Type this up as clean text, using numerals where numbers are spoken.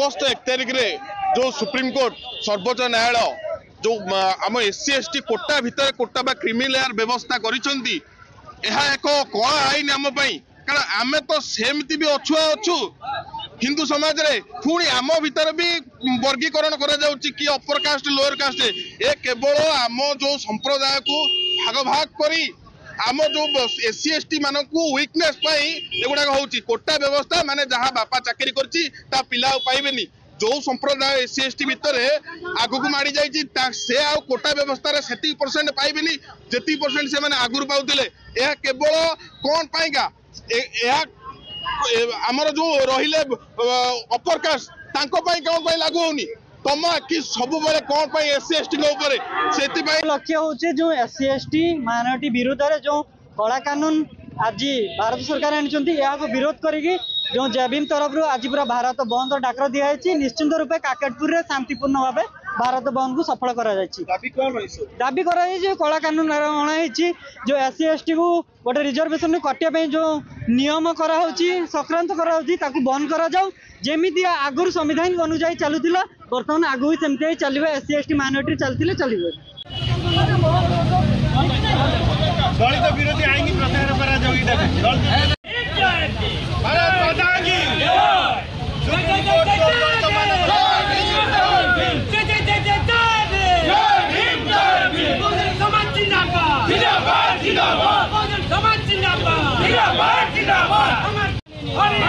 अगस्त 1 तारिख रे जो सुप्रीम कोर्ट सर्वोच्च न्यायालय जो आम एससी एसटी कोटा भितर कोटा बा क्रिमिनल व्यवस्था करिसंती एक कला आईन आम कारण आम तो सेमती भी अछुआ अच्छु हिंदू समाज रे पुणी आम भीतर भी वर्गीकरण करा कि अपर कास्ट लोअर कास्ट ए केवल आम जो संप्रदाय को भाग भाग करी आम जो एससी एसटी मान वीकनेस एगुड़ा होची कोटा व्यवस्था माने जहाँ बापा चाकरी करची ता पिला पाइबेनी जो संप्रदाय एससी एसटी भितर आगु को माड़ी जाइए से आ कोटा व्यवस्था रे 70% पाइबेनी जेती परसेंट से माने आगुर पाउतिले यह केवल कौन पाएगा आमर जो रहिले अपर कास्ट तांको पाई कौन पाई लागू होनी तुम कि सब बेले कौन पाई एससी एसटी के ऊपर सेति पाई लक्ष्य होचे जो एससी एसटी माइनॉरिटी विरोध रे जो कला कानून आज भारत सरकार आनिचंती या को विरोध करिकी जो जयभीम तरफ रु आज पूरा भारत बंद डाकर दिया है निश्चिंत रूपे काकेटपुर रे शांतिपूर्ण भाव भारत बंद को सफल करा जायछि दाबी करा जो कला कानून अणा जो एससी एसटी को गोटे रिजर्वेशन कटिया जो नियम करा संक्रांत करा बंद करा जाऊ जेमिति आगुर संविधान अनुजाई चलुला बर्तमान आगु सेमती चलो एससी एसटी माइनॉरिटी चलते चलो दलित विरोधी आईन प्रत्याहार करा जाऊ भारत माता की सुप्रीम कोर्ट को वर्तमान समाज जिंदाबाद जिंदाबाद जिंदाबाद समाज जिंदाबाद जिंदाबाद जिंदाबाद